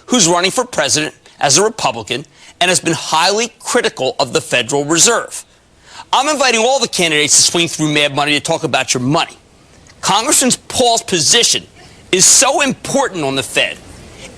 who's running for president as a Republican and has been highly critical of the Federal Reserve. I'm inviting all the candidates to swing through Mad Money to talk about your money. Congressman Paul's position is so important on the Fed,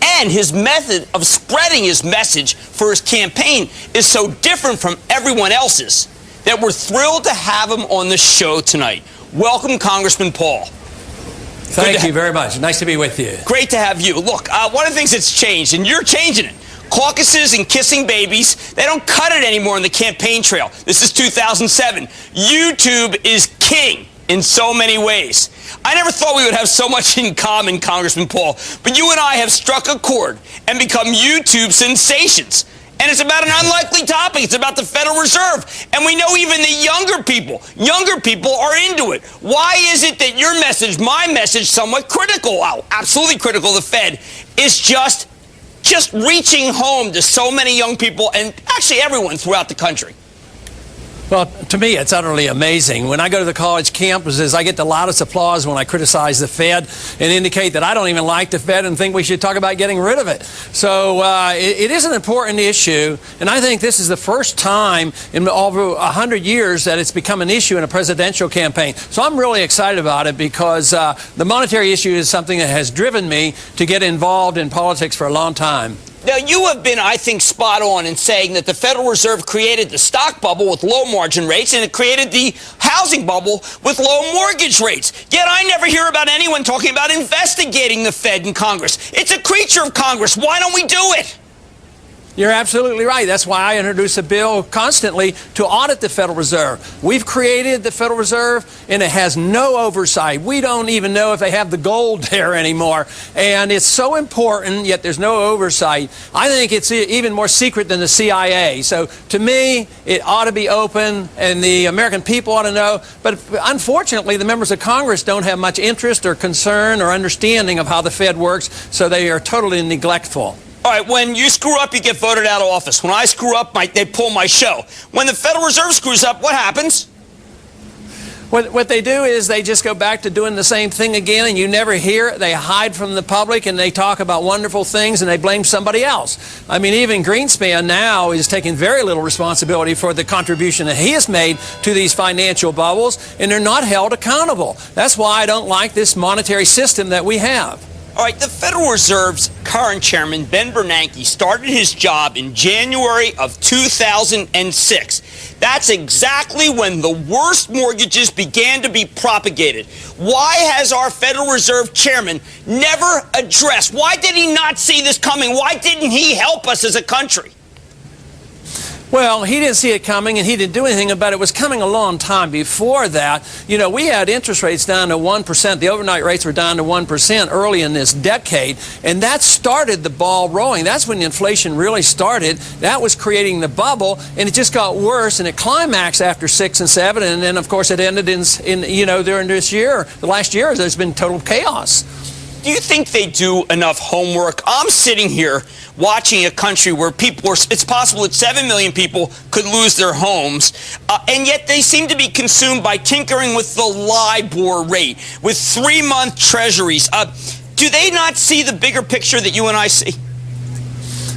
and his method of spreading his message for his campaign is so different from everyone else's that we're thrilled to have him on the show tonight. Welcome, Congressman Paul. Thank you very much. Nice to be with you. Great to have you. Look, one of the things that's changed, and you're changing it, caucuses and kissing babies, they don't cut it anymore on the campaign trail. This is 2007. YouTube is king in so many ways. I never thought we would have so much in common, Congressman Paul, but you and I have struck a chord and become YouTube sensations. And it's about an unlikely topic. It's about the Federal Reserve. And we know even the younger people are into it. Why is it that your message, my message, somewhat critical, absolutely critical of the Fed, is just reaching home to so many young people and actually everyone throughout the country? Well, to me, it's utterly amazing. When I go to the college campuses, I get the loudest applause when I criticize the Fed and indicate that I don't even like the Fed and think we should talk about getting rid of it. So it is an important issue, and I think this is the first time in over 100 years that it's become an issue in a presidential campaign. So I'm really excited about it because the monetary issue is something that has driven me to get involved in politics for a long time. Now, you have been, I think, spot on in saying that the Federal Reserve created the stock bubble with low margin rates and it created the housing bubble with low mortgage rates. Yet I never hear about anyone talking about investigating the Fed in Congress. It's a creature of Congress. Why don't we do it? You're absolutely right. That's why I introduce a bill constantly to audit the Federal Reserve. We've created the Federal Reserve, and it has no oversight. We don't even know if they have the gold there anymore. And it's so important, yet there's no oversight. I think it's even more secret than the CIA. So to me, it ought to be open, and the American people ought to know. But unfortunately, the members of Congress don't have much interest or concern or understanding of how the Fed works, so they are totally neglectful. All right, when you screw up, you get voted out of office. When I screw up, they pull my show. When the Federal Reserve screws up, what happens? What they do is they just go back to doing the same thing again, and you never hear it. They hide from the public, and they talk about wonderful things, and they blame somebody else. I mean, even Greenspan now is taking very little responsibility for the contribution that he has made to these financial bubbles, and they're not held accountable. That's why I don't like this monetary system that we have. All right, the Federal Reserve's current chairman, Ben Bernanke, started his job in January of 2006. That's exactly when the worst mortgages began to be propagated. Why has our Federal Reserve chairman never addressed? Why did he not see this coming? Why didn't he help us as a country? Well, he didn't see it coming, and he didn't do anything about it. It was coming a long time before that. You know, we had interest rates down to 1%. The overnight rates were down to 1% early in this decade, and that started the ball rolling. That's when the inflation really started. That was creating the bubble, and it just got worse, and it climaxed after 6 and 7, and then, of course, it ended during this year. The last year, there's been total chaos. Do you think they do enough homework? I'm sitting here watching a country where it's possible that 7 million people could lose their homes, and yet they seem to be consumed by tinkering with the LIBOR rate, with 3-month treasuries. Do they not see the bigger picture that you and I see?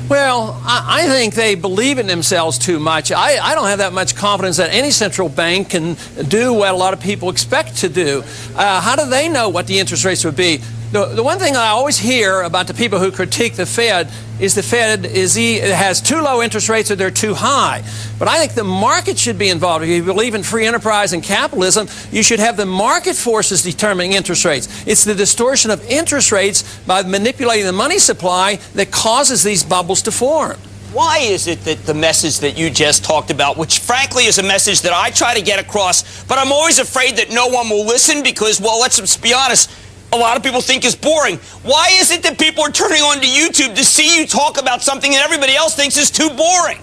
Well, I think they believe in themselves too much. I don't have that much confidence that any central bank can do what a lot of people expect to do. How do they know what the interest rates would be? The one thing I always hear about the people who critique the Fed is the Fed has too low interest rates or they're too high. But I think the market should be involved. If you believe in free enterprise and capitalism, you should have the market forces determining interest rates. It's the distortion of interest rates by manipulating the money supply that causes these bubbles to form. Why is it that the message that you just talked about, which frankly is a message that I try to get across, but I'm always afraid that no one will listen because, well, let's be honest, a lot of people think is boring. Why is it that people are turning on to YouTube to see you talk about something that everybody else thinks is too boring?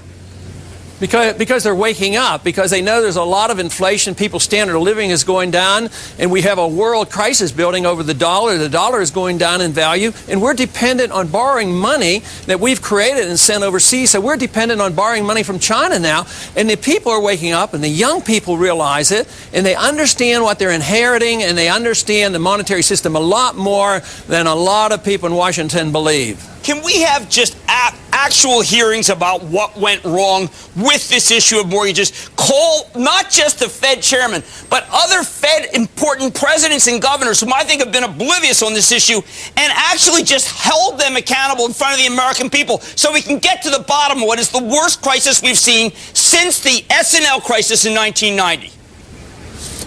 Because they're waking up, because they know there's a lot of inflation, people's standard of living is going down, and we have a world crisis building over the dollar. The dollar is going down in value, and we're dependent on borrowing money that we've created and sent overseas. So we're dependent on borrowing money from China now, and the people are waking up, and the young people realize it, and they understand what they're inheriting, and they understand the monetary system a lot more than a lot of people in Washington believe. Can we have just actual hearings about what went wrong with this issue of mortgages? Call not just the Fed chairman, but other Fed important presidents and governors whom I think have been oblivious on this issue, and actually just held them accountable in front of the American people so we can get to the bottom of what is the worst crisis we've seen since the S&L crisis in 1990.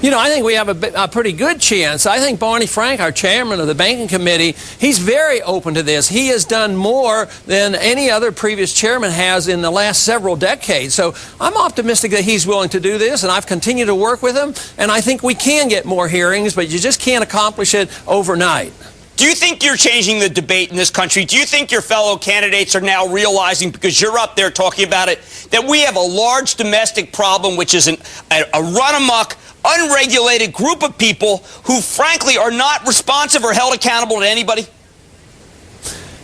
You know, I think we have a pretty good chance. I think Barney Frank, our chairman of the Banking Committee, he's very open to this. He has done more than any other previous chairman has in the last several decades. So I'm optimistic that he's willing to do this, and I've continued to work with him, and I think we can get more hearings, but you just can't accomplish it overnight. Do you think you're changing the debate in this country? Do you think your fellow candidates are now realizing, because you're up there talking about it, that we have a large domestic problem, which is a run-amok, unregulated group of people who, frankly, are not responsive or held accountable to anybody?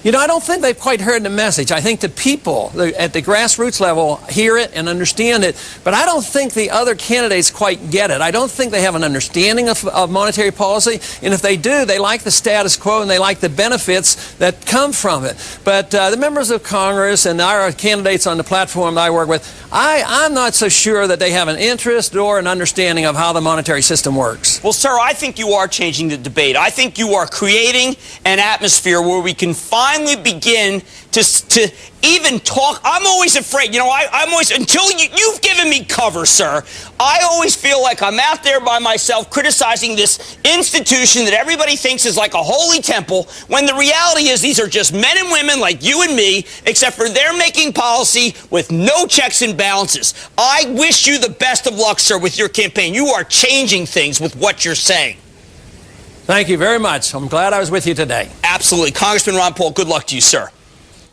You know, I don't think they've quite heard the message. I think the people at the grassroots level hear it and understand it, but I don't think the other candidates quite get it. I don't think they have an understanding of monetary policy, and if they do, they like the status quo and they like the benefits that come from it. But the members of Congress and our candidates on the platform that I work with, I'm not so sure that they have an interest or an understanding of how the monetary system works. Well, sir, I think you are changing the debate. I think you are creating an atmosphere where we can finally begin to even talk. I'm always afraid, you know, I'm always, until you've given me cover, sir, I always feel like I'm out there by myself criticizing this institution that everybody thinks is like a holy temple, when the reality is these are just men and women like you and me, except for they're making policy with no checks and balances. I wish you the best of luck, sir, with your campaign. You are changing things with what you're saying. Thank you very much. I'm glad I was with you today. Absolutely. Congressman Ron Paul, good luck to you, sir.